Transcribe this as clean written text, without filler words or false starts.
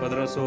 1500،